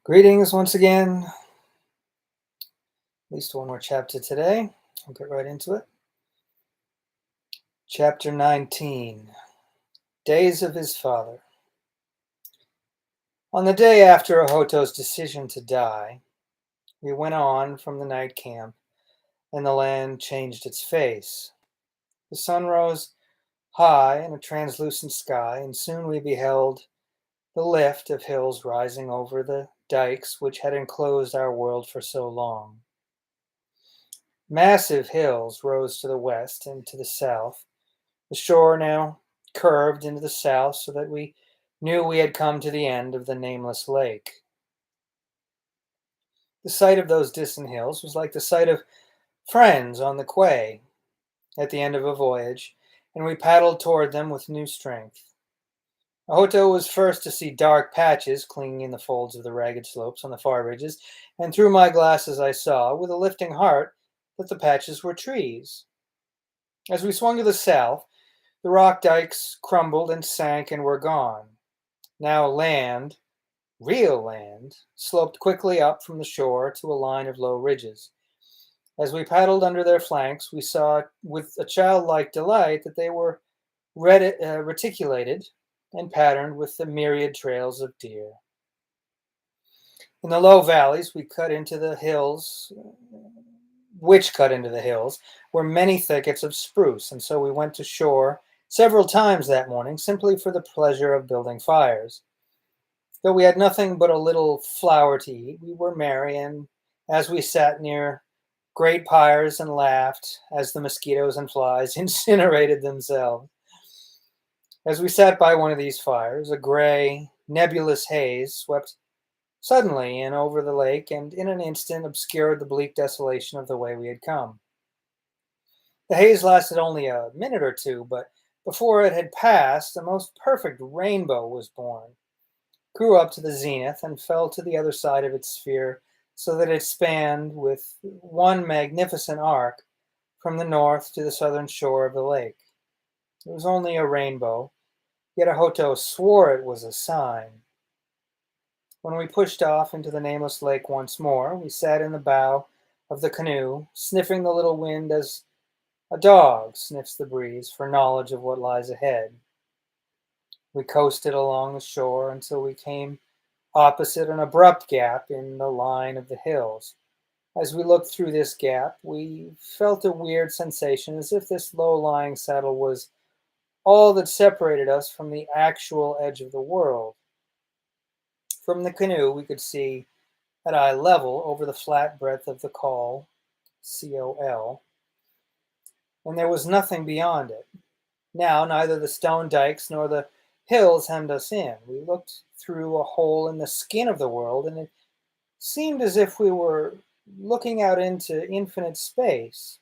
Greetings once again. At least one more chapter today. I'll get right into it. Chapter 19 Days of His Father. On the day after Ahoto's decision to die, we went on from the night camp, and the land changed its face. The sun rose high in a translucent sky, and soon we beheld the lift of hills rising over the dikes which had enclosed our world for so long. Massive hills rose to the west and to the south. The shore now curved into the south so that we knew we had come to the end of the nameless lake. The sight of those distant hills was like the sight of friends on the quay at the end of a voyage, and we paddled toward them with new strength. Ahoto was first to see dark patches clinging in the folds of the ragged slopes on the far ridges, and through my glasses I saw, with a lifting heart, that the patches were trees. As we swung to the south, the rock dikes crumbled and sank and were gone. Now land, real land, sloped quickly up from the shore to a line of low ridges. As we paddled under their flanks, we saw with a childlike delight that they were reticulated and patterned with the myriad trails of deer. In the low valleys, which cut into the hills, were many thickets of spruce, and so we went to shore several times that morning simply for the pleasure of building fires. Though we had nothing but a little flour to eat, we were merry, and as we sat near great pyres and laughed as the mosquitoes and flies incinerated themselves. As we sat by one of these fires, a gray, nebulous haze swept suddenly in over the lake and in an instant obscured the bleak desolation of the way we had come. The haze lasted only a minute or two, but before it had passed, a most perfect rainbow was born, grew up to the zenith, and fell to the other side of its sphere, so that it spanned with one magnificent arc from the north to the southern shore of the lake. It was only a rainbow, yet Ahoto swore it was a sign. When we pushed off into the nameless lake once more, we sat in the bow of the canoe, sniffing the little wind as a dog sniffs the breeze for knowledge of what lies ahead. We coasted along the shore until we came opposite an abrupt gap in the line of the hills. As we looked through this gap, we felt a weird sensation as if this low-lying saddle was all that separated us from the actual edge of the world. From the canoe, we could see at eye level over the flat breadth of the col, C-O-L, and there was nothing beyond it. Now, neither the stone dikes nor the hills hemmed us in. We looked through a hole in the skin of the world, and it seemed as if we were looking out into infinite space.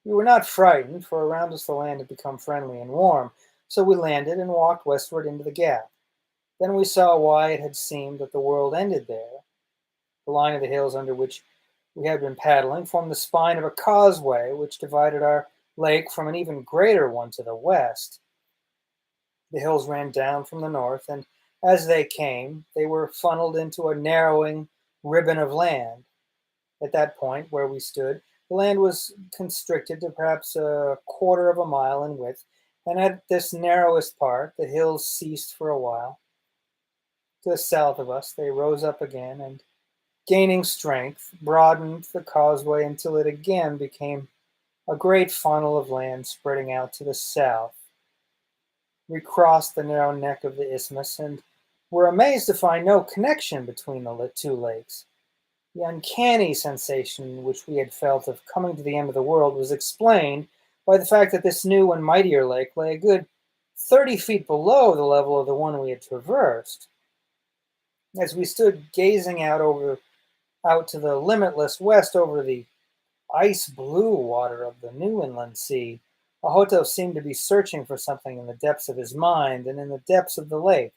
We were not frightened, for around us the land had become friendly and warm, so we landed and walked westward into the gap. Then we saw why it had seemed that the world ended there. The line of the hills under which we had been paddling formed the spine of a causeway which divided our lake from an even greater one to the west. The hills ran down from the north, and as they came, they were funneled into a narrowing ribbon of land. At that point where we stood, the land was constricted to perhaps a quarter of a mile in width, and at this narrowest part, the hills ceased for a while. To the south of us, they rose up again, and gaining strength, broadened the causeway until it again became a great funnel of land spreading out to the south. We crossed the narrow neck of the isthmus and were amazed to find no connection between the two lakes. The uncanny sensation which we had felt of coming to the end of the world was explained by the fact that this new and mightier lake lay a good 30 feet below the level of the one we had traversed. As we stood gazing out to the limitless west over the ice blue water of the new inland sea, Ahoto seemed to be searching for something in the depths of his mind and in the depths of the lake.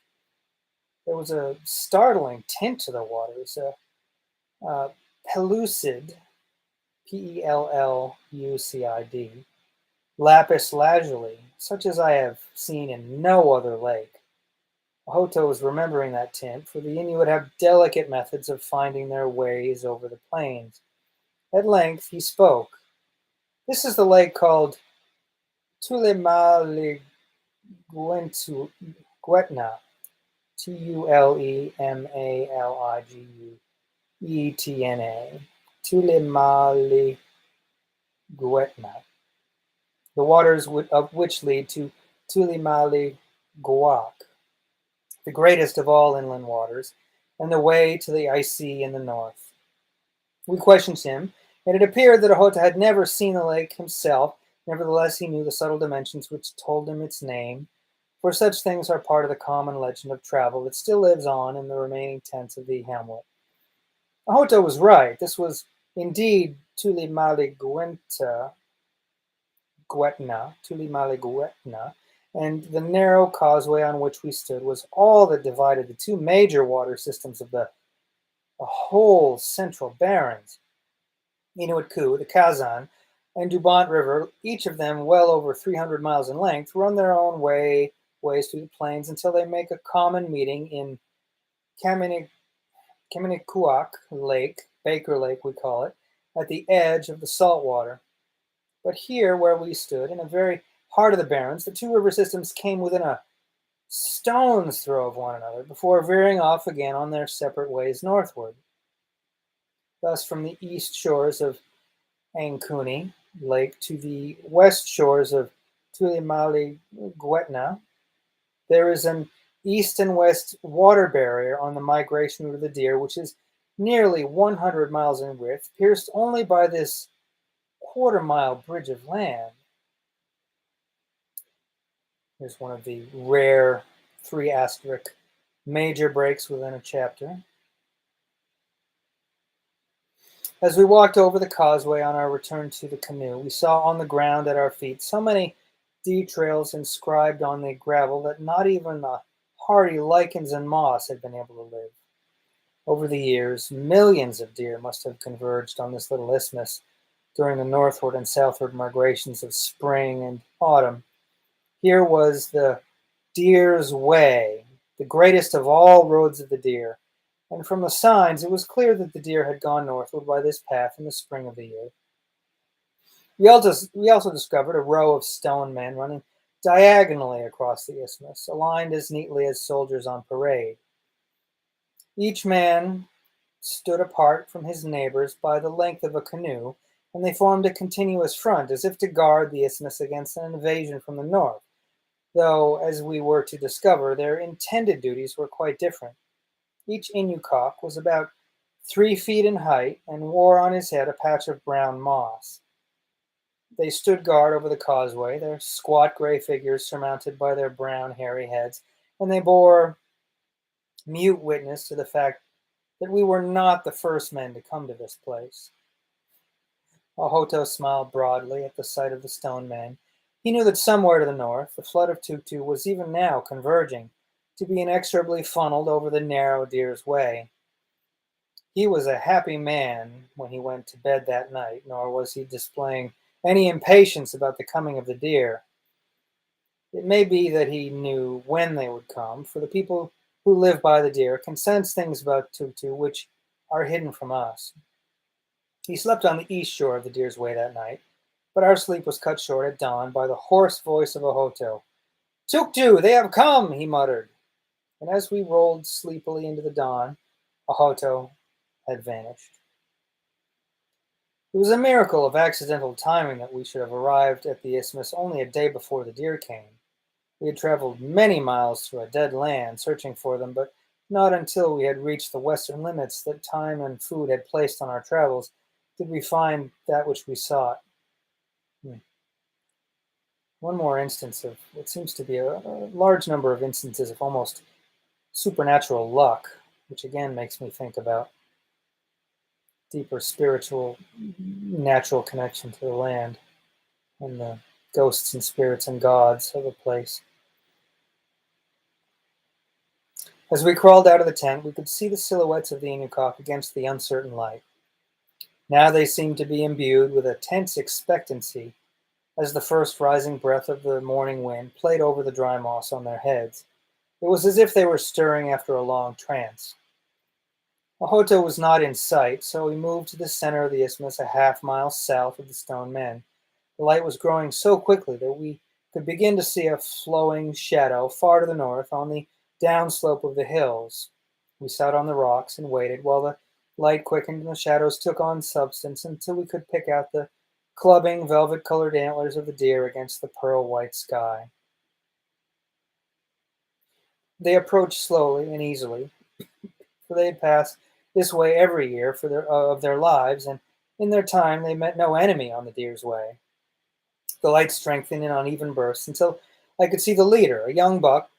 There was a startling tint to the waters, a pellucid, Pellucid, lapis lazuli, such as I have seen in no other lake. Hoto was remembering that tint, for the Inuit have delicate methods of finding their ways over the plains. At length he spoke. This is the lake called Tulimaliguetna, Tulemaliguetna, Tulimaliguetna, the waters of which lead to Tulimaliguac, the greatest of all inland waters, and the way to the ice sea in the north. We questioned him, and it appeared that Ahota had never seen the lake himself. Nevertheless, he knew the subtle dimensions which told him its name, for such things are part of the common legend of travel that still lives on in the remaining tents of the Ihalmuit. Ahota was right. This was indeed Tulimaliguetna, and the narrow causeway on which we stood was all that divided the two major water systems of the whole central barrens. Inuit Ku, the Kazan, and Dubont River, each of them well over 300 miles in length, run their own ways through the plains until they make a common meeting in Kaminikuak Lake, Baker Lake we call it, at the edge of the salt water. But here, where we stood, in the very heart of the barrens, the two river systems came within a stone's throw of one another before veering off again on their separate ways northward. Thus, from the east shores of Ankuni Lake to the west shores of Tulimaliguetna, there is an east and west water barrier on the migration route of the deer, which is nearly 100 miles in width, pierced only by this quarter-mile bridge of land. Here's one of the rare 3* major breaks within a chapter. As we walked over the causeway on our return to the canoe, we saw on the ground at our feet so many deer trails inscribed on the gravel that not even the hardy lichens and moss had been able to live. Over the years, millions of deer must have converged on this little isthmus during the northward and southward migrations of spring and autumn. Here was the Deer's Way, the greatest of all roads of the deer, and from the signs it was clear that the deer had gone northward by this path in the spring of the year. We also discovered a row of stone men running diagonally across the isthmus, aligned as neatly as soldiers on parade. Each man stood apart from his neighbors by the length of a canoe, and they formed a continuous front, as if to guard the isthmus against an invasion from the north, though, as we were to discover, their intended duties were quite different. Each Inuit was about 3 feet in height and wore on his head a patch of brown moss. They stood guard over the causeway, their squat gray figures surmounted by their brown hairy heads, and they bore mute witness to the fact that we were not the first men to come to this place. Ahoto smiled broadly at the sight of the stone men. He knew that somewhere to the north, the flood of Tutu was even now converging, to be inexorably funneled over the narrow Deer's Way. He was a happy man when he went to bed that night, nor was he displaying any impatience about the coming of the deer. It may be that he knew when they would come, for the people who live by the deer can sense things about Tutu which are hidden from us. He slept on the east shore of the Deer's Way that night, but our sleep was cut short at dawn by the hoarse voice of Ahoto. "Tuktu, they have come," he muttered. And as we rolled sleepily into the dawn, Ahoto had vanished. It was a miracle of accidental timing that we should have arrived at the isthmus only a day before the deer came. We had traveled many miles through a dead land, searching for them, but not until we had reached the western limits that time and food had placed on our travels did we find that which we sought. One more instance of what seems to be a large number of instances of almost supernatural luck, which again makes me think about deeper spiritual, natural connection to the land and the ghosts and spirits and gods of a place. As we crawled out of the tent, we could see the silhouettes of the Inuit against the uncertain light. Now they seemed to be imbued with a tense expectancy as the first rising breath of the morning wind played over the dry moss on their heads. It was as if they were stirring after a long trance. Mahoto was not in sight, so we moved to the center of the isthmus a half-mile south of the stone men. The light was growing so quickly that we could begin to see a flowing shadow far to the north on the downslope of the hills. We sat on the rocks and waited while the light quickened and the shadows took on substance until we could pick out the clubbing, velvet-colored antlers of the deer against the pearl-white sky. They approached slowly and easily, for they had passed this way every year of their lives, and in their time they met no enemy on the deer's way. The light strengthened in uneven bursts until I could see the leader, a young buck,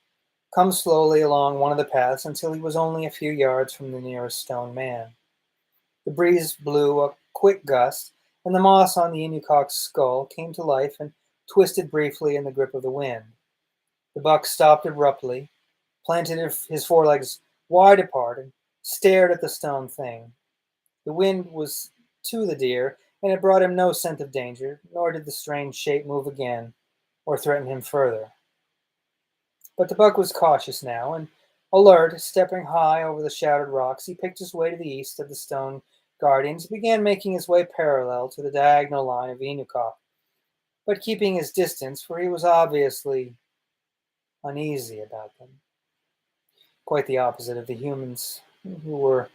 come slowly along one of the paths until he was only a few yards from the nearest stone man. The breeze blew a quick gust, and the moss on the Inucock's skull came to life and twisted briefly in the grip of the wind. The buck stopped abruptly, planted his forelegs wide apart, and stared at the stone thing. The wind was to the deer, and it brought him no scent of danger, nor did the strange shape move again or threaten him further. But the buck was cautious now, and alert, stepping high over the shadowed rocks, he picked his way to the east of the stone guardians and began making his way parallel to the diagonal line of the Inucock, but keeping his distance, for he was obviously uneasy about them. Quite the opposite of the humans, who were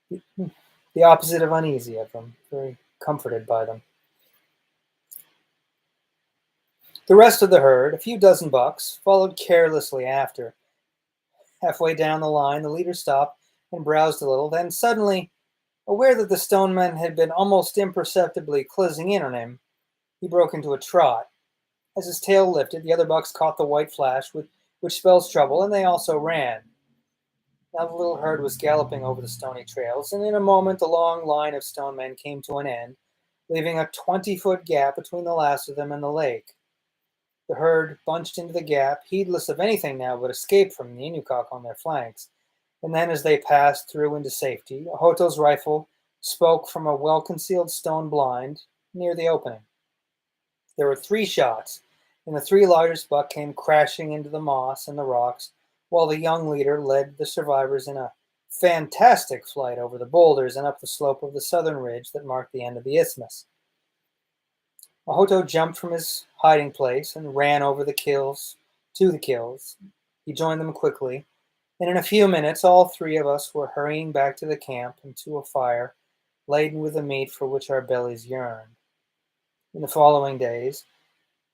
the opposite of uneasy of them, very comforted by them. The rest of the herd, a few dozen bucks, followed carelessly after. Halfway down the line, the leader stopped and browsed a little, then suddenly, aware that the stone men had been almost imperceptibly closing in on him, he broke into a trot. As his tail lifted, the other bucks caught the white flash, which spells trouble, and they also ran. Now the little herd was galloping over the stony trails, and in a moment the long line of stone men came to an end, leaving a 20-foot gap between the last of them and the lake. The herd bunched into the gap, heedless of anything now but escape from the Inucock on their flanks. And then, as they passed through into safety, Ahoto's rifle spoke from a well-concealed stone blind near the opening. There were 3 shots, and the 3 largest buck came crashing into the moss and the rocks, while the young leader led the survivors in a fantastic flight over the boulders and up the slope of the southern ridge that marked the end of the isthmus. Mahoto jumped from his hiding place and ran over the kills to the kills. He joined them quickly, and in a few minutes all 3 of us were hurrying back to the camp and to a fire laden with the meat for which our bellies yearned. In the following days,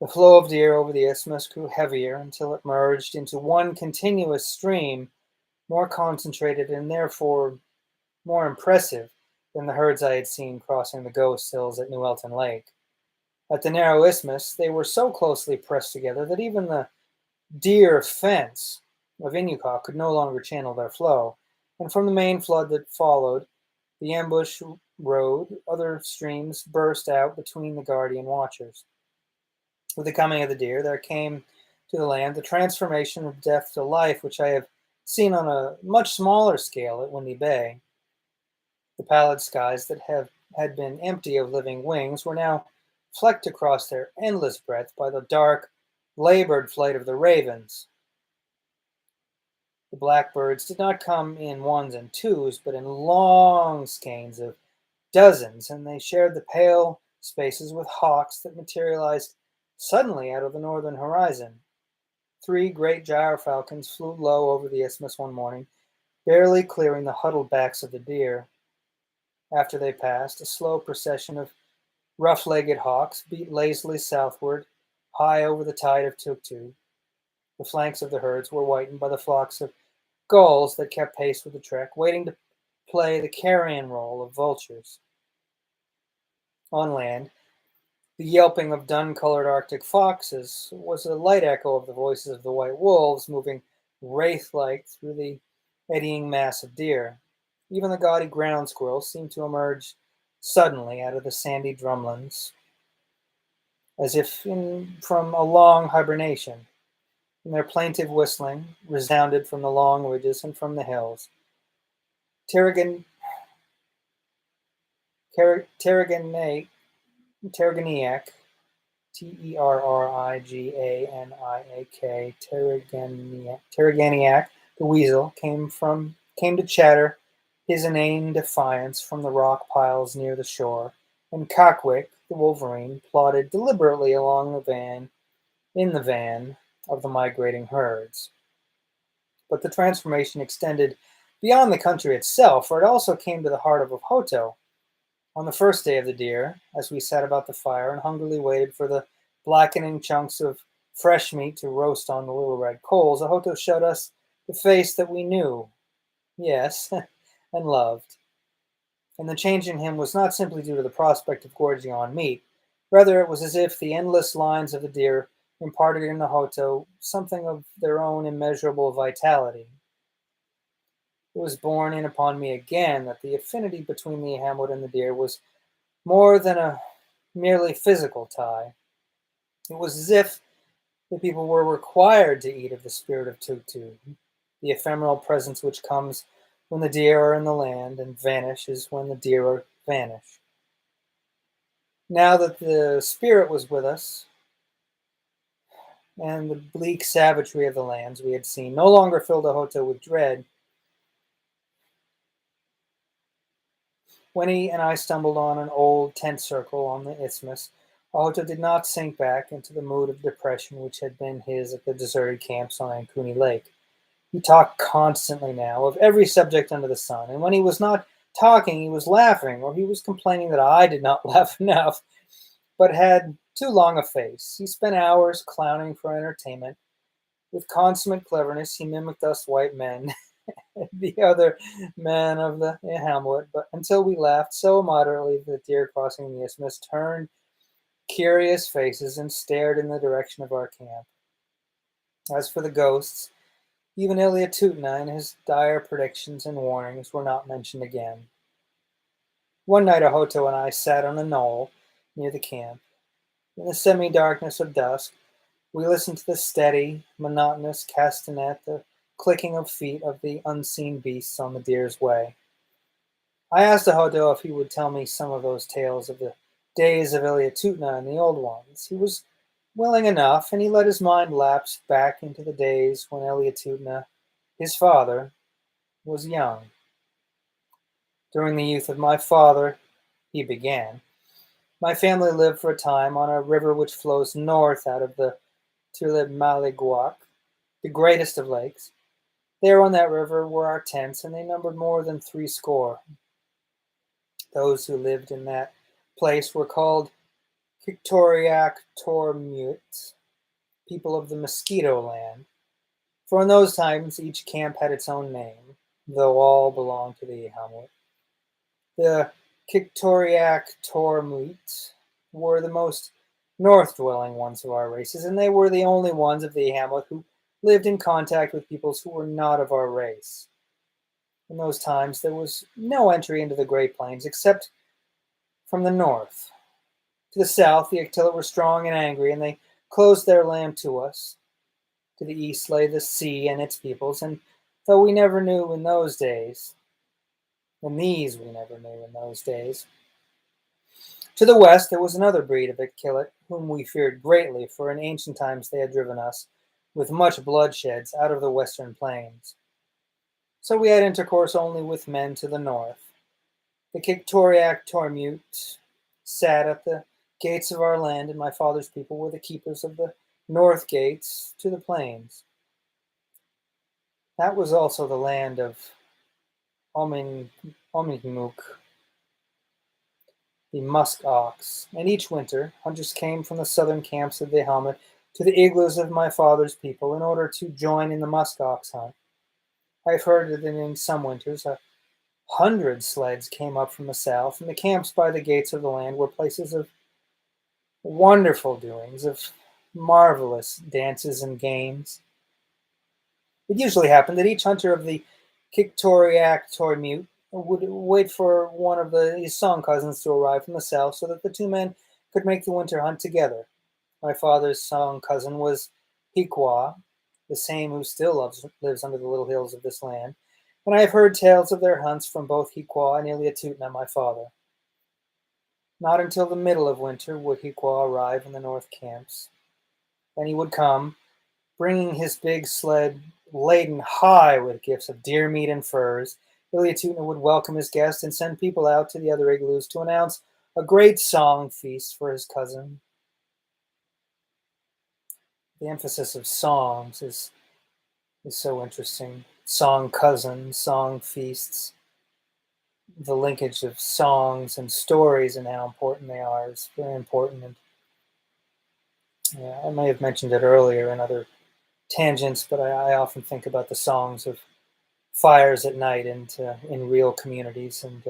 the flow of deer over the isthmus grew heavier until it merged into one continuous stream, more concentrated and therefore more impressive than the herds I had seen crossing the Ghost Hills at New Elton Lake. At the narrow isthmus, they were so closely pressed together that even the deer fence of Inucock could no longer channel their flow, and from the main flood that followed the ambush road, other streams burst out between the guardian watchers. With the coming of the deer, there came to the land the transformation of death to life, which I have seen on a much smaller scale at Windy Bay. The pallid skies that had been empty of living wings were now flecked across their endless breadth by the dark, labored flight of the ravens. The blackbirds did not come in ones and twos, but in long skeins of dozens, and they shared the pale spaces with hawks that materialized suddenly out of the northern horizon. 3 great gyrfalcons flew low over the isthmus one morning, barely clearing the huddled backs of the deer. After they passed, a slow procession of rough-legged hawks beat lazily southward, high over the tide of Tuktu. The flanks of the herds were whitened by the flocks of gulls that kept pace with the trek, waiting to play the carrion role of vultures. On land, the yelping of dun-colored Arctic foxes was a light echo of the voices of the white wolves moving wraith-like through the eddying mass of deer. Even the gaudy ground squirrels seemed to emerge suddenly out of the sandy drumlins, as if from a long hibernation, and their plaintive whistling resounded from the long ridges and from the hills. Tarraganiac Terriganiac, Terriganiac, the weasel, came to chatter his inane defiance from the rock piles near the shore, and Cockwick, the wolverine, plodded deliberately along in the van of the migrating herds. But the transformation extended beyond the country itself, for it also came to the heart of Hoto. On the first day of the deer, as we sat about the fire and hungrily waited for the blackening chunks of fresh meat to roast on the little red coals, Ahoto showed us the face that we knew, yes, and loved. And the change in him was not simply due to the prospect of gorging on meat. Rather, it was as if the endless lines of the deer imparted in Ahoto something of their own immeasurable vitality. It was borne in upon me again that the affinity between the Ihalmuit and the deer was more than a merely physical tie. It was as if the people were required to eat of the spirit of Tutu, the ephemeral presence which comes when the deer are in the land and vanishes when the deer are vanish. Now that the spirit was with us, and the bleak savagery of the lands we had seen no longer filled Ahoto with dread, when he and I stumbled on an old tent circle on the isthmus, Ahoto did not sink back into the mood of depression which had been his at the deserted camps on Ankuni Lake. He talked constantly now of every subject under the sun, and when he was not talking, he was laughing, or he was complaining that I did not laugh enough, but had too long a face. He spent hours clowning for entertainment. With consummate cleverness, he mimicked us white men, the other men of the hamlet, but until we laughed so moderately that the deer crossing the isthmus turned curious faces and stared in the direction of our camp. As for the ghosts, even Iliatutna and his dire predictions and warnings were not mentioned again. One night Ahoto and I sat on a knoll near the camp. In the semi-darkness of dusk, we listened to the steady, monotonous castanet, the clicking of feet of the unseen beasts on the deer's way. I asked Ahoto if he would tell me some of those tales of the days of Iliatutna and the old ones. He was willing enough, and he let his mind lapse back into the days when Iliatutna, his father, was young. During the youth of my father, he began, my family lived for a time on a river which flows north out of the Tulimaliguac, the greatest of lakes. There on that river were our tents, and they numbered more than 60. Those who lived in that place were called Kiktoriak Tormut, people of the Mosquito Land, for in those times each camp had its own name, though all belonged to the Ihalmuit. The Kiktoriak Tormut were the most north-dwelling ones of our races, and they were the only ones of the Ihalmuit who lived in contact with peoples who were not of our race. In those times, there was no entry into the Great Plains except from the north. To the south, the Attila were strong and angry, and they closed their land to us. To the east lay the sea and its peoples, and though we never knew in those days, and these we never knew in those days. To the west, there was another breed of Akillet, whom we feared greatly, for in ancient times they had driven us, with much bloodsheds, out of the western plains. So we had intercourse only with men to the north. The Kiktoriak Tormut sat at the gates of our land, and my father's people were the keepers of the north gates to the plains. That was also the land of Omingmuk, the musk ox, and each winter hunters came from the southern camps of the Ihalmuit to the igloos of my father's people in order to join in the musk ox hunt. I've heard that in some winters 100 sleds came up from the south, and the camps by the gates of the land were places of wonderful doings, of marvelous dances and games. It usually happened that each hunter of the Kiktoriak Tormut would wait for one of his song cousins to arrive from the south so that the two men could make the winter hunt together. My father's song cousin was Hikwa, the same who still lives under the little hills of this land, and I have heard tales of their hunts from both Hikwa and Iliatutna, my father. Not until the middle of winter would Hikwa arrive in the north camps. Then he would come, bringing his big sled laden high with gifts of deer meat and furs. Iliatutna would welcome his guest and send people out to the other igloos to announce a great song feast for his cousin. The emphasis of songs is so interesting. Song cousins, song feasts, the linkage of songs and stories and how important they are is very important. And yeah, I may have mentioned it earlier in other tangents, but I often think about the songs of fires at night and in real communities, and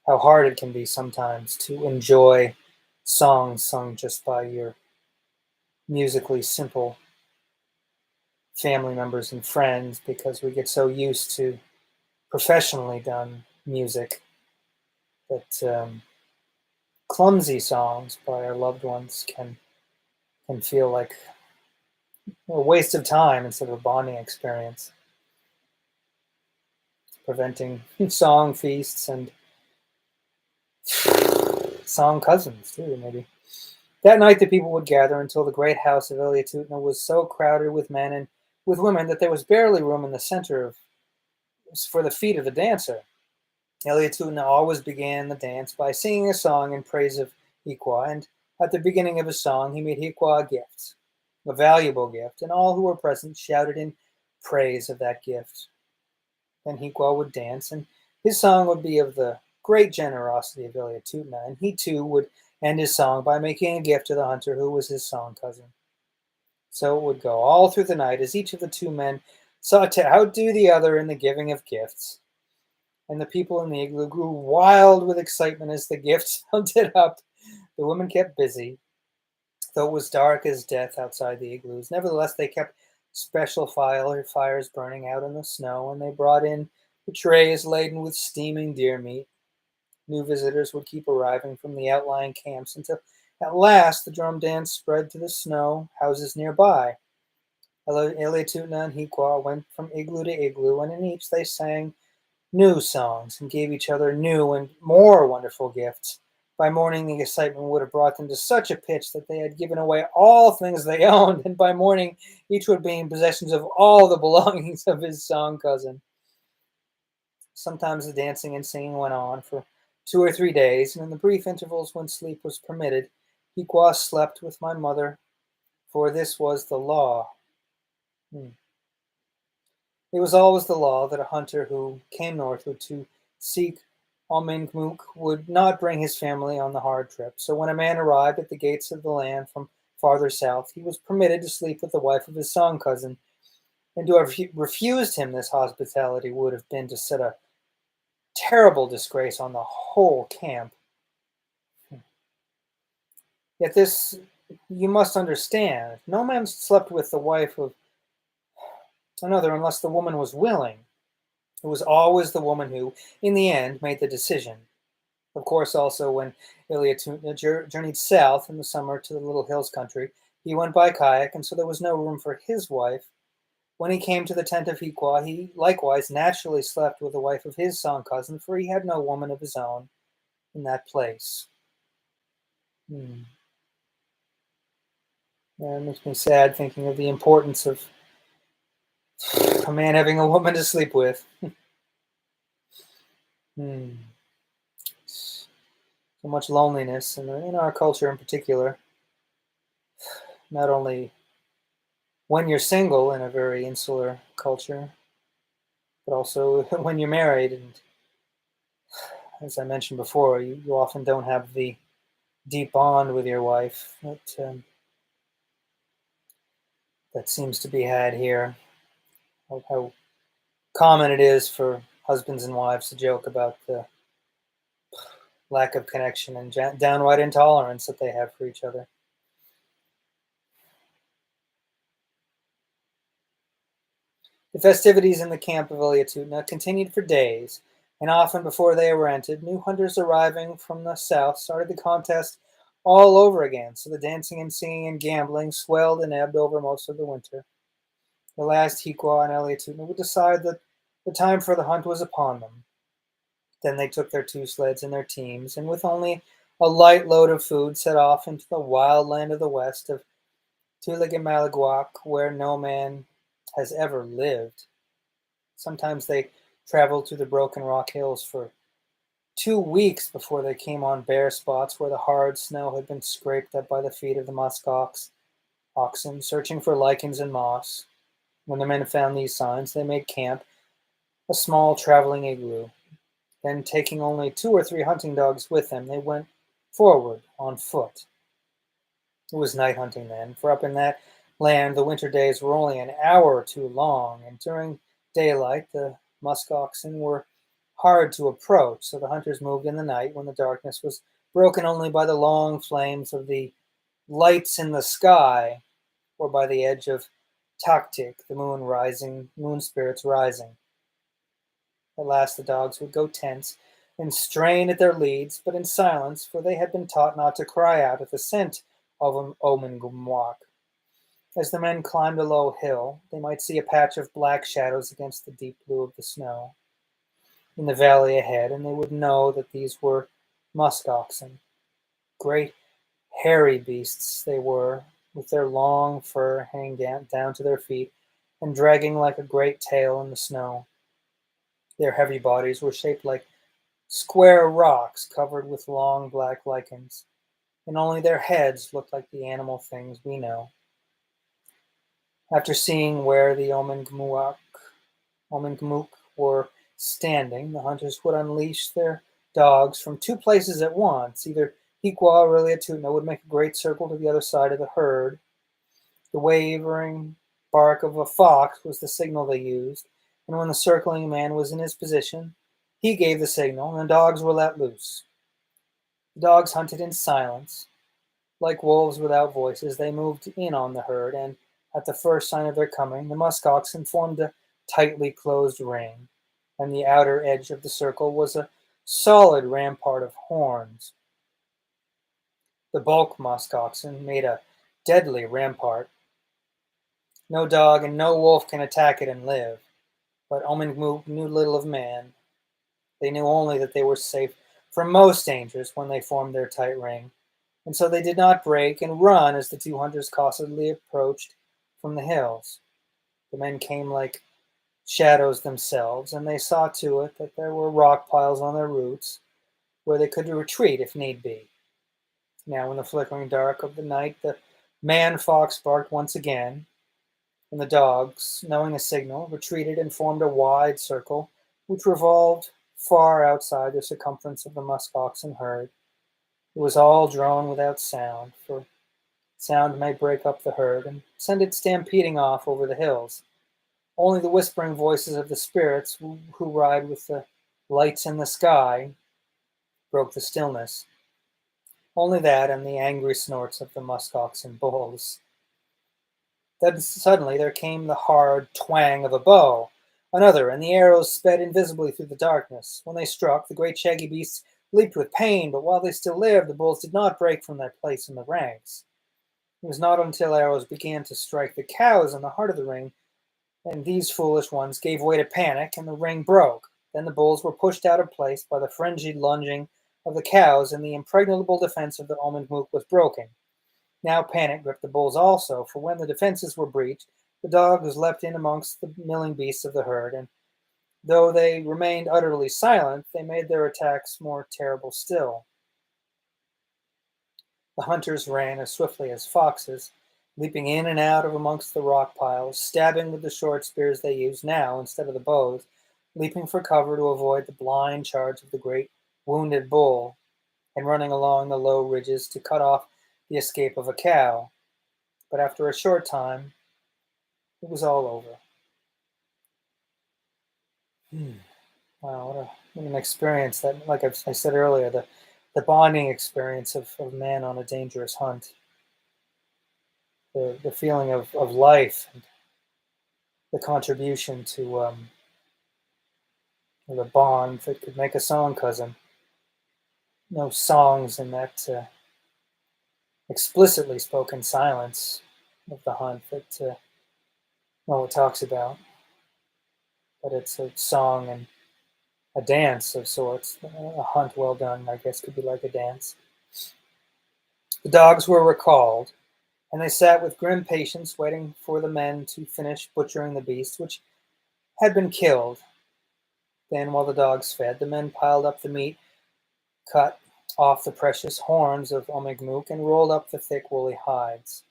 how hard it can be sometimes to enjoy songs sung just by your musically simple family members and friends, because we get so used to professionally done music that clumsy songs by our loved ones can feel like a waste of time instead of a bonding experience, preventing song feasts and song cousins too, maybe. That night the people would gather until the great house of Iliatutna was so crowded with men and with women that there was barely room in the center for the feet of the dancer. Iliatutna always began the dance by singing a song in praise of Hikwa, and at the beginning of his song he made Hikwa a gift, a valuable gift, and all who were present shouted in praise of that gift. Then Hikwa would dance, and his song would be of the great generosity of Iliatutna, and he too would end his song by making a gift to the hunter who was his song cousin. So it would go all through the night as each of the two men sought to outdo the other in the giving of gifts. And the people in the igloo grew wild with excitement as the gifts mounted up. The women kept busy, though it was dark as death outside the igloos. Nevertheless, they kept special fires burning out in the snow, and they brought in the trays laden with steaming deer meat. New visitors would keep arriving from the outlying camps until at last the drum dance spread to the snow houses nearby. Iliatutna and Hikwa went from igloo to igloo, and in each they sang new songs and gave each other new and more wonderful gifts. By morning, the excitement would have brought them to such a pitch that they had given away all things they owned, and by morning, each would be in possession of all the belongings of his song cousin. Sometimes the dancing and singing went on for 2 or 3 days, and in the brief intervals when sleep was permitted, Hikwa slept with my mother, for this was the law. It was always the law that a hunter who came northward to seek Almingmuk would not bring his family on the hard trip. So when a man arrived at the gates of the land from farther south, he was permitted to sleep with the wife of his song cousin, and to have refused him this hospitality would have been to set a terrible disgrace on the whole camp. Yet this you must understand. No man slept with the wife of another unless the woman was willing. It was always the woman who, in the end, made the decision. Of course, also when Iliatutna journeyed south in the summer to the Little Hills country, he went by kayak, and so there was no room for his wife. When he came to the tent of Hikwa, he likewise naturally slept with the wife of his song cousin, for he had no woman of his own in that place. Yeah, it makes me sad thinking of the importance of a man having a woman to sleep with. So much loneliness, and in our culture in particular, not only when you're single in a very insular culture, but also when you're married. And as I mentioned before, you often don't have the deep bond with your wife that seems to be had here. How common it is for husbands and wives to joke about the lack of connection and downright intolerance that they have for each other. The festivities in the camp of Iliatutna continued for days, and often before they were ended, new hunters arriving from the south started the contest all over again, so the dancing and singing and gambling swelled and ebbed over most of the winter. At last Hikwa and Iliatutna would decide that the time for the hunt was upon them. Then they took their two sleds and their teams, and with only a light load of food, set off into the wild land of the west of Tuligamaliguac, where no man has ever lived. Sometimes they traveled through the broken rock hills for 2 weeks before they came on bare spots where the hard snow had been scraped up by the feet of the oxen, searching for lichens and moss. When the men found these signs, they made camp, a small traveling igloo. Then, taking only 2 or 3 hunting dogs with them, they went forward on foot. It was night hunting then, for up in that land the winter days were only an hour or two long, and during daylight the musk oxen were hard to approach, so the hunters moved in the night when the darkness was broken only by the long flames of the lights in the sky, or by the edge of Taktik, the moon spirits rising. At last the dogs would go tense and strain at their leads, but in silence, for they had been taught not to cry out at the scent of an Omengumwak. As the men climbed a low hill, they might see a patch of black shadows against the deep blue of the snow in the valley ahead, and they would know that these were musk oxen. Great hairy beasts they were, with their long fur hanging down to their feet and dragging like a great tail in the snow. Their heavy bodies were shaped like square rocks covered with long black lichens, and only their heads looked like the animal things we know. After seeing where the Omengmuk were standing, the hunters would unleash their dogs from 2 places at once. Either Hiqua or Iliatuna would make a great circle to the other side of the herd. The wavering bark of a fox was the signal they used, and when the circling man was in his position, he gave the signal, and the dogs were let loose. The dogs hunted in silence. Like wolves without voices, they moved in on the herd, and at the first sign of their coming, the musk oxen formed a tightly closed ring, and the outer edge of the circle was a solid rampart of horns. The bulk musk oxen made a deadly rampart. No dog and no wolf can attack it and live, but Omengmuk knew little of man. They knew only that they were safe from most dangers when they formed their tight ring, and so they did not break and run as the 2 hunters cautiously approached from the hills. The men came like shadows themselves, and they saw to it that there were rock piles on their routes where they could retreat if need be. Now, in the flickering dark of the night, the man fox barked once again, and the dogs, knowing the signal, retreated and formed a wide circle which revolved far outside the circumference of the musk oxen herd. It was all drone without sound, for sound may break up the herd and send it stampeding off over the hills. Only the whispering voices of the spirits who ride with the lights in the sky broke the stillness. Only that and the angry snorts of the musk oxen bulls. Then suddenly there came the hard twang of a bow, another, and the arrows sped invisibly through the darkness. When they struck, the great shaggy beasts leaped with pain, but while they still lived, the bulls did not break from their place in the ranks. It was not until arrows began to strike the cows in the heart of the ring, and these foolish ones gave way to panic, and the ring broke. Then the bulls were pushed out of place by the frenzied lunging of the cows, and the impregnable defense of the Omengmuk was broken. Now panic gripped the bulls also, for when the defenses were breached, the dogs leapt in amongst the milling beasts of the herd, and though they remained utterly silent, they made their attacks more terrible still. The hunters ran as swiftly as foxes, leaping in and out of amongst the rock piles, stabbing with the short spears they used now instead of the bows, leaping for cover to avoid the blind charge of the great wounded bull, and running along the low ridges to cut off the escape of a cow. But after a short time, it was all over. Wow, what an experience that, like I said earlier, the bonding experience of man on a dangerous hunt, the feeling of life, and the contribution to the bond that could make a song cousin. No songs in that explicitly spoken silence of the hunt that Mowat talks about, but it's a song and a dance of sorts. A hunt well done, I guess, could be like a dance. The dogs were recalled, and they sat with grim patience, waiting for the men to finish butchering the beast, which had been killed. Then, while the dogs fed, the men piled up the meat, cut off the precious horns of Omigmook, and rolled up the thick woolly hides.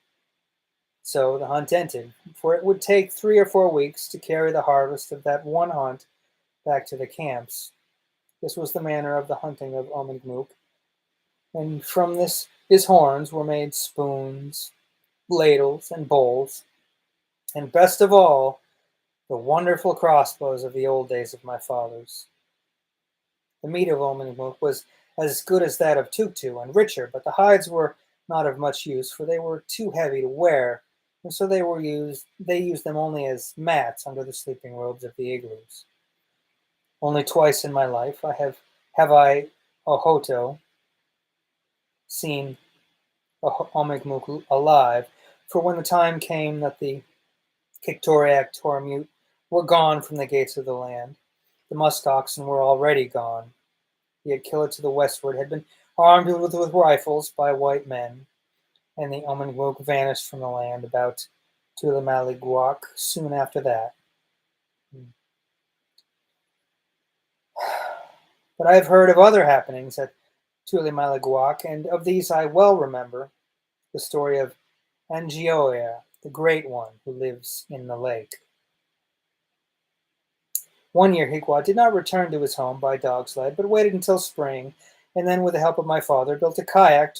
So the hunt ended, for it would take 3 or 4 weeks to carry the harvest of that one hunt back to the camps. This was the manner of the hunting of Omigmook, and from this his horns were made spoons, ladles, and bowls, and best of all, the wonderful crossbows of the old days of my fathers. The meat of Omigmook was as good as that of Tuktu, and richer, but the hides were not of much use, for they were too heavy to wear, and so they used them only as mats under the sleeping robes of the igloos. Only twice in my life have I, Ohoto, seen Omigmook alive, for when the time came that the Kiktoriak Tormute were gone from the gates of the land, the musk oxen were already gone. The Aquila to the westward had been armed with rifles by white men, and the Omigmook vanished from the land about Tulimaliguak soon after that. But I have heard of other happenings at Tulimaliguak, and of these I well remember the story of Angioia, the Great One, who lives in the lake. One year Hikwa did not return to his home by dog sled, but waited until spring, and then, with the help of my father, built a kayak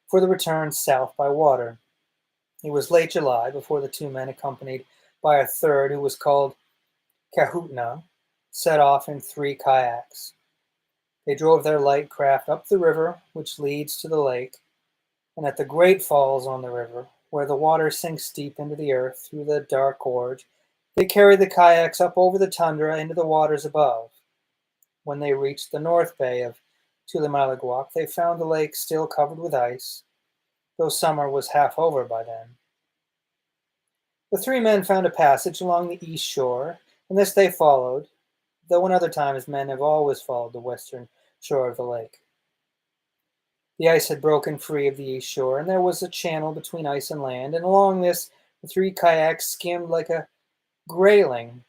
for the return south by water. It was late July before the two men, accompanied by a third who was called Kahutna, set off in 3 kayaks. They drove their light craft up the river, which leads to the lake, and at the great falls on the river, where the water sinks deep into the earth through the dark gorge, they carried the kayaks up over the tundra into the waters above. When they reached the north bay of Tulimaliguak, they found the lake still covered with ice, though summer was half over by then. The 3 men found a passage along the east shore, and this they followed, though in other times men have always followed the western shore of the lake. The ice had broken free of the east shore, and there was a channel between ice and land, and along this the 3 kayaks skimmed like a grayling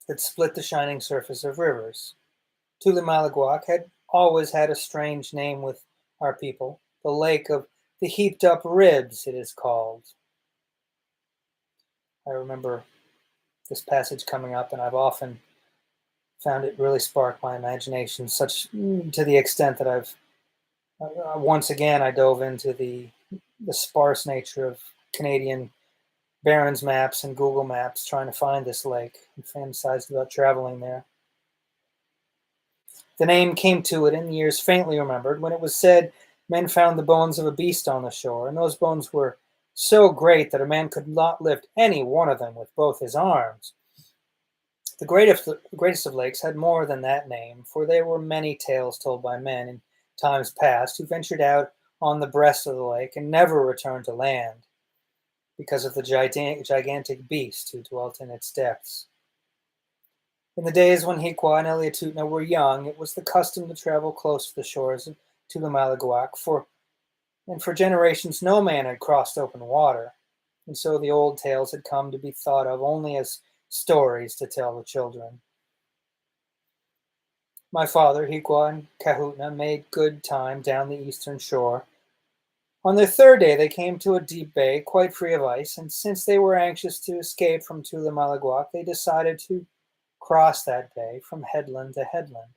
that split the shining surface of rivers. Tulimaliguak had always had a strange name with our people. The Lake of the Heaped Up Ribs, it is called. I remember this passage coming up, and I've often found it really spark my imagination, such to the extent that I've once again I dove into the sparse nature of Canadian Barron's maps and Google Maps trying to find this lake and fantasized about traveling there. The name came to it in years faintly remembered when it was said men found the bones of a beast on the shore, and those bones were so great that a man could not lift any one of them with both his arms. The greatest of lakes had more than that name, for there were many tales told by men in times past who ventured out on the breast of the lake and never returned to land because of the gigantic beast who dwelt in its depths. In the days when Hikwa and Eliatutna were young, it was the custom to travel close to the shores of Tulimaliguak, and for generations no man had crossed open water, and so the old tales had come to be thought of only as stories to tell the children. My father, Hikwa, and Kahutna made good time down the eastern shore. On their 3rd day they came to a deep bay, quite free of ice, and since they were anxious to escape from Tulimaliguak, they decided to cross that bay from headland to headland.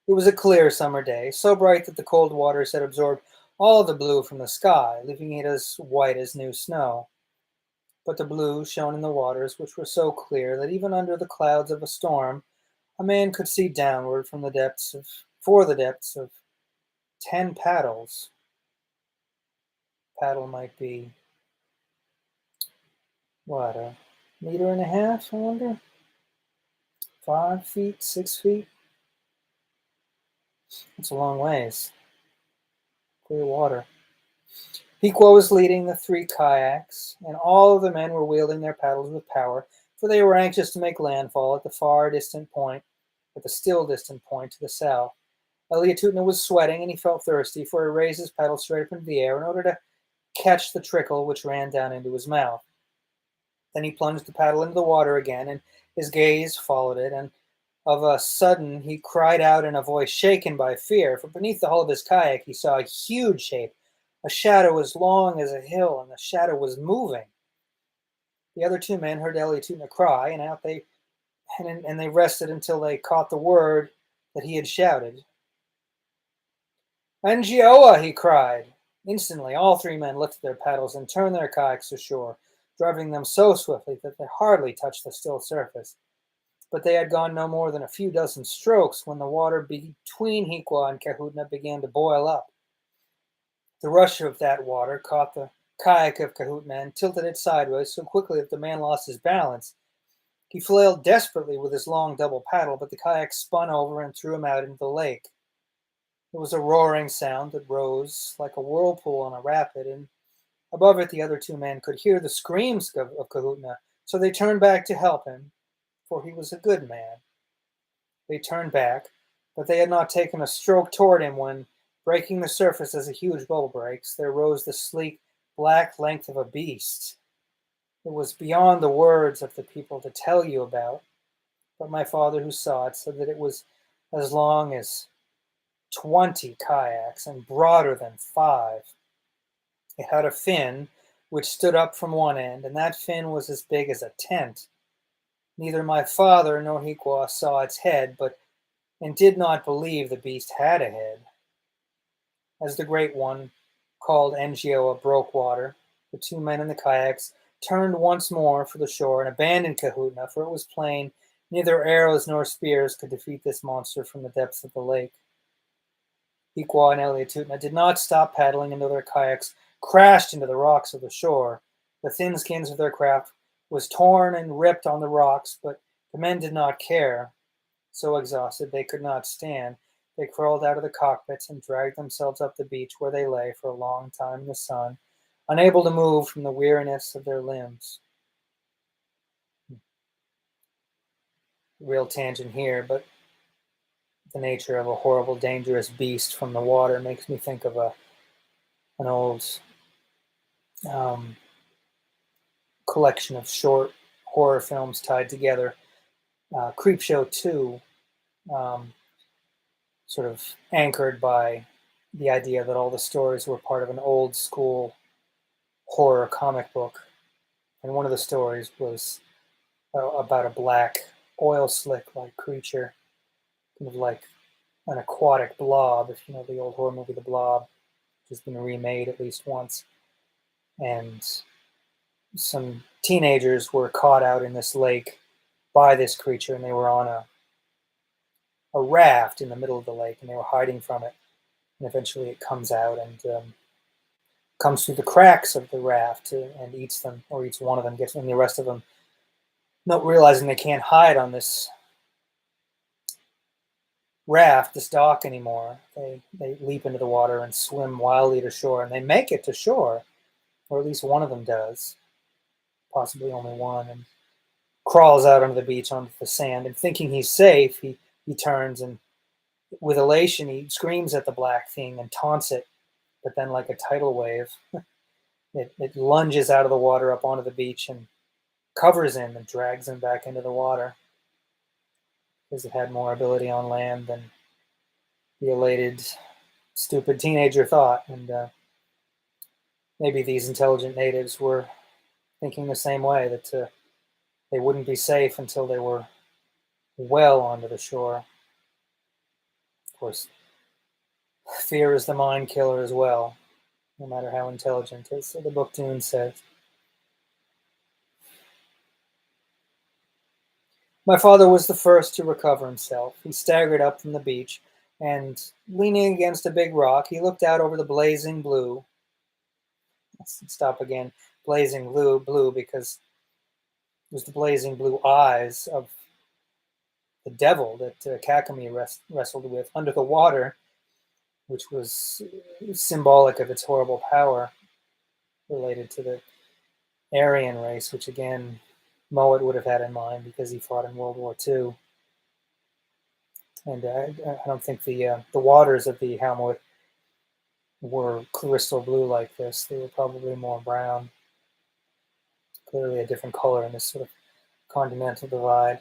It was a clear summer day, so bright that the cold waters had absorbed all the blue from the sky, leaving it as white as new snow. But the blue shone in the waters, which were so clear that even under the clouds of a storm, a man could see downward for the depths of 10 paddles. Paddle might be, what, a meter and a half, I wonder? 5 feet, 6 feet? That's a long ways. Clear water. Hikwa was leading the 3 kayaks, and all of the men were wielding their paddles with power, for they were anxious to make landfall at the far distant point at the still distant point to the south. Eliatutna was sweating and he felt thirsty, for he raised his paddle straight up into the air in order to catch the trickle which ran down into his mouth. Then he plunged the paddle into the water again, and his gaze followed it, and of a sudden he cried out in a voice shaken by fear, for beneath the hull of his kayak he saw a huge shape, a shadow as long as a hill, and the shadow was moving. The other two men heard Eliatutna cry, and out they and they rested until they caught the word that he had shouted. "Angioa!" he cried. Instantly, all three men lifted their paddles and turned their kayaks to shore, driving them so swiftly that they hardly touched the still surface. But they had gone no more than a few dozen strokes when the water between Hikwa and Kahutna began to boil up. The rush of that water caught the kayak of Kahutna and tilted it sideways so quickly that the man lost his balance. He flailed desperately with his long double paddle, but the kayak spun over and threw him out into the lake. There was a roaring sound that rose like a whirlpool on a rapid, and above it the other two men could hear the screams of Kahutna, so they turned back to help him, for he was a good man. They turned back, but they had not taken a stroke toward him when, breaking the surface as a huge bubble breaks, there rose the sleek, black length of a beast. It was beyond the words of the people to tell you about, but my father, who saw it, said that it was as long as 20 kayaks and broader than 5. It had a fin which stood up from one end, and that fin was as big as a tent. Neither my father nor Hikwa saw its head, and did not believe the beast had a head. As the great one, called Ngioa, broke water, the two men in the kayaks turned once more for the shore and abandoned Kahutna, for it was plain neither arrows nor spears could defeat this monster from the depths of the lake. Hikwa and Eliatutna did not stop paddling until their kayaks crashed into the rocks of the shore. The thin skins of their craft was torn and ripped on the rocks, but the men did not care. So exhausted they could not stand, they crawled out of the cockpits and dragged themselves up the beach, where they lay for a long time in the sun, unable to move from the weariness of their limbs. Real tangent here, but the nature of a horrible, dangerous beast from the water makes me think of an old collection of short horror films tied together. Creepshow 2, sort of anchored by the idea that all the stories were part of an old school horror comic book. And one of the stories was about a black oil slick like creature, kind of like an aquatic blob, if you know the old horror movie The Blob, which has been remade at least once. And some teenagers were caught out in this lake by this creature, and they were on a raft in the middle of the lake, and they were hiding from it. And eventually it comes out and comes through the cracks of the raft and eats them, or eats one of them, and the rest of them, not realizing they can't hide on this raft, this dock anymore. They leap into the water and swim wildly to shore, and they make it to shore, or at least one of them does, possibly only one, and crawls out onto the beach onto the sand, and thinking he's safe, he turns and with elation he screams at the black thing and taunts it, but then like a tidal wave, it lunges out of the water up onto the beach and covers him and drags him back into the water, because it had more ability on land than the elated, stupid teenager thought. And maybe these intelligent natives were thinking the same way, that they wouldn't be safe until they were well onto the shore. Of course, fear is the mind killer as well, no matter how intelligent, as the book Dune says. My father was the first to recover himself. He staggered up from the beach, and leaning against a big rock, he looked out over the blazing blue. Let's stop again. Blazing blue, because it was the blazing blue eyes of the devil that Kakami wrestled with under the water, which was symbolic of its horrible power, related to the Aryan race, which again Mowat would have had in mind because he fought in World War II. and I don't think the waters of the Ihalmuit were crystal blue like this. They were probably more brown, clearly a different color in this sort of continental divide.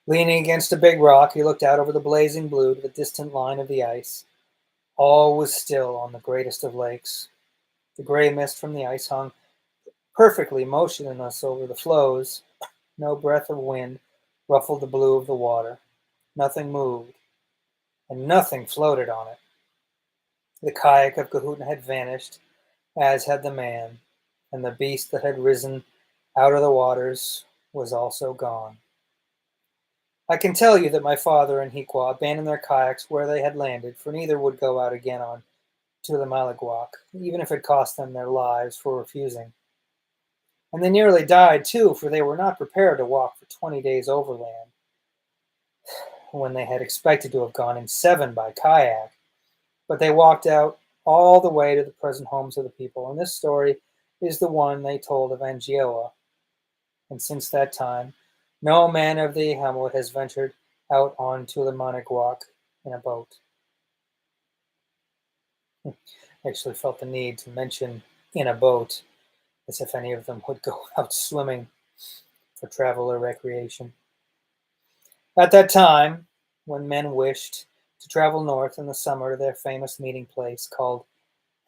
Leaning against a big rock, he looked out over the blazing blue to the distant line of the ice. All was still on the greatest of lakes. The gray mist from the ice hung perfectly motionless over the floes. No breath of wind ruffled the blue of the water. Nothing moved, and nothing floated on it. The kayak of Kahuna had vanished, as had the man, and the beast that had risen out of the waters was also gone. I can tell you that my father and Hikwa abandoned their kayaks where they had landed, for neither would go out again on to the Malagwak, even if it cost them their lives for refusing. And they nearly died too, for they were not prepared to walk for 20 days overland, when they had expected to have gone in 7 by kayak. But they walked out all the way to the present homes of the people, and this story is the one they told of Angioa. And since that time, no man of the Ihalmuit has ventured out on Tulimanagwak in a boat. I actually felt the need to mention in a boat, as if any of them would go out swimming for travel or recreation. At that time, when men wished to travel north in the summer to their famous meeting place called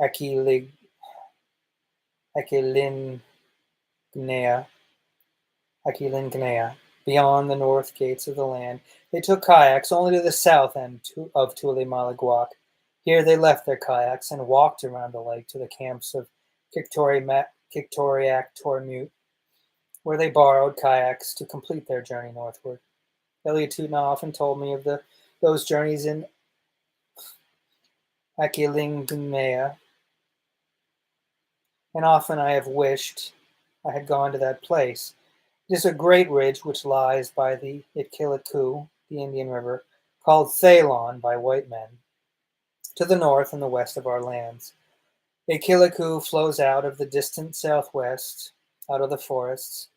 Aquilingnea, beyond the north gates of the land, they took kayaks only to the south end of Tulimalagwak. Here they left their kayaks and walked around the lake to the camps of Kiktoriak Tormute, where they borrowed kayaks to complete their journey northward. Eliatutna often told me of those journeys in Aquilingnea, and often I have wished I had gone to that place. It is a great ridge which lies by the Itkiliku, the Indian River, called Thalon by white men, to the north and the west of our lands. Itkiliku flows out of the distant southwest, out of the forests,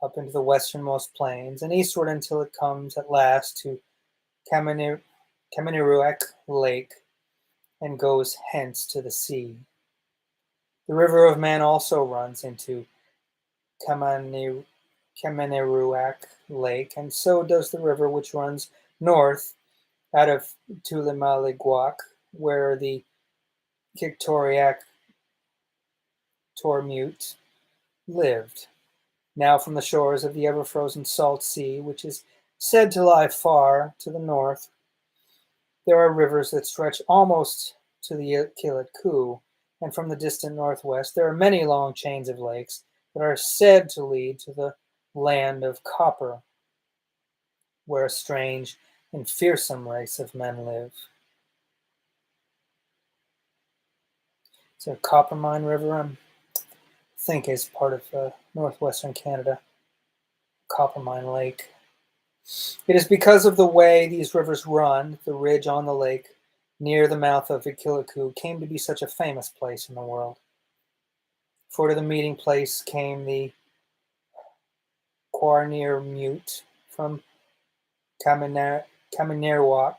up into the westernmost plains, and eastward until it comes at last to Kaminiruak Lake and goes hence to the sea. The river of Man also runs into Kaminiruak Lake, and so does the river which runs north out of Tulimalagwak, where the Kiktoriak Tormute lived. Now from the shores of the ever-frozen salt sea, which is said to lie far to the north, there are rivers that stretch almost to the Itkiliku, and from the distant northwest there are many long chains of lakes that are said to lead to the land of copper, where a strange and fearsome race of men live. It's a copper mine river, I think, is part of northwestern Canada. Copper Mine Lake. It is because of the way these rivers run, the ridge on the lake near the mouth of Itkiliku came to be such a famous place in the world. For to the meeting place came the Ihalmuit from Kaminirwak,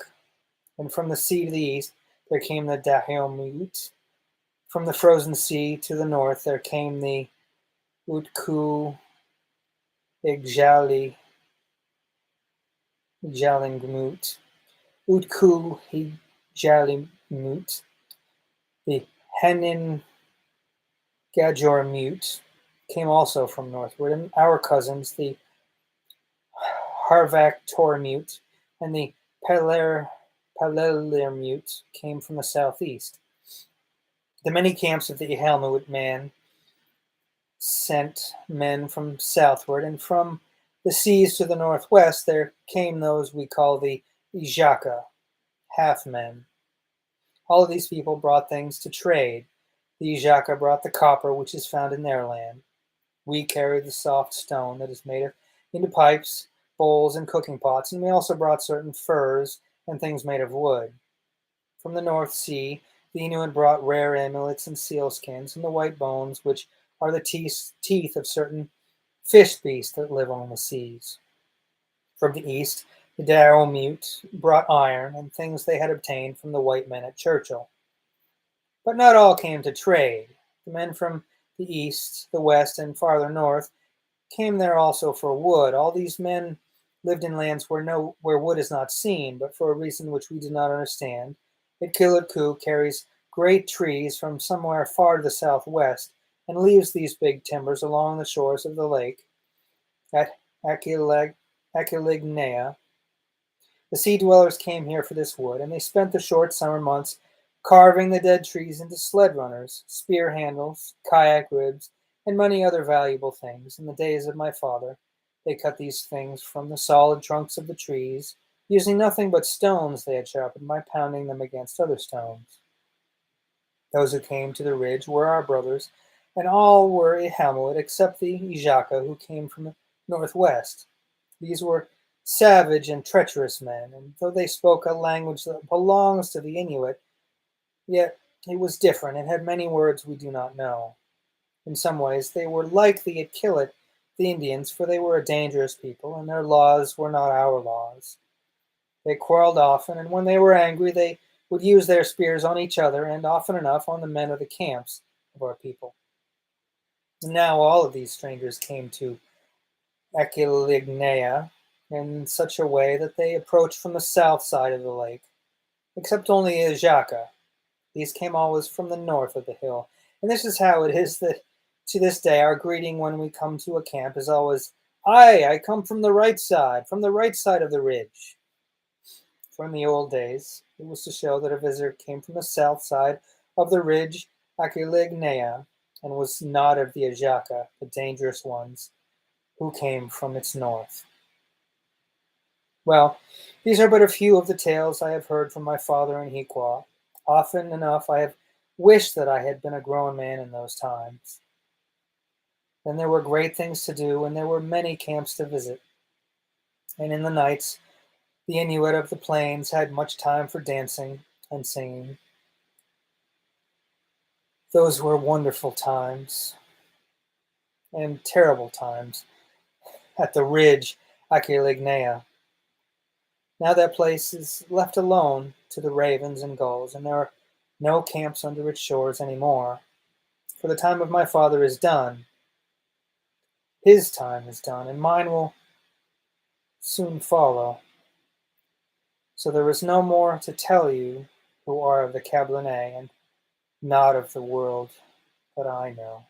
and from the sea to the east there came the Ihalmuit. From the frozen sea to the north there came the Utku Ijalingmut, Utku Ijalingmut, the Henin Gajormute came also from northward, and our cousins, the Harvak Tormute and the Palelirmute, came from the southeast. The many camps of the Ihalmuit man sent men from southward, and from the seas to the northwest there came those we call the Ijaka, half men. All of these people brought things to trade. The Ijaka brought the copper which is found in their land. We carried the soft stone that is made into pipes, bowls, and cooking pots, and we also brought certain furs and things made of wood. From the North Sea, the Inuit brought rare amulets and seal skins, and the white bones, which are the teeth of certain fish beasts that live on the seas. From the east, The Ihalmuit brought iron and things they had obtained from the white men at Churchill. But not all came to trade. The men from the east, the west, and farther north came there also for wood. All these men lived in lands where wood is not seen, but for a reason which we do not understand. Ihalmuit carries great trees from somewhere far to the southwest and leaves these big timbers along the shores of the lake at Aquilegnea. The sea dwellers came here for this wood, and they spent the short summer months carving the dead trees into sled runners, spear handles, kayak ribs, and many other valuable things. In the days of my father, they cut these things from the solid trunks of the trees, using nothing but stones they had sharpened by pounding them against other stones. Those who came to the ridge were our brothers, and all were Ihalmuit except the Ijaka who came from the northwest. These were savage and treacherous men, and though they spoke a language that belongs to the Inuit, yet it was different and had many words we do not know. In some ways they were like the Ikilit, the Indians, for they were a dangerous people, and their laws were not our laws. They quarreled often, and when they were angry they would use their spears on each other, and often enough on the men of the camps of our people. And now all of these strangers came to Aquilegnea in such a way that they approached from the south side of the lake, except only Ijaka. These came always from the north of the hill, and this is how it is that to this day our greeting when we come to a camp is always, I come from the right side of the ridge. For in the old days, it was to show that a visitor came from the south side of the ridge Aquilegnea, and was not of the Ajaka, the dangerous ones, who came from its north. Well, these are but a few of the tales I have heard from my father in Hiqua. Often enough I have wished that I had been a grown man in those times. Then there were great things to do, and there were many camps to visit. And in the nights, the Inuit of the plains had much time for dancing and singing. Those were wonderful times and terrible times at the ridge Aquilegnea. Now that place is left alone to the ravens and gulls, and there are no camps under its shores any more. For the time of my father is done. His time is done, and mine will soon follow. So there is no more to tell you who are of the Cablanet and not of the world that I know.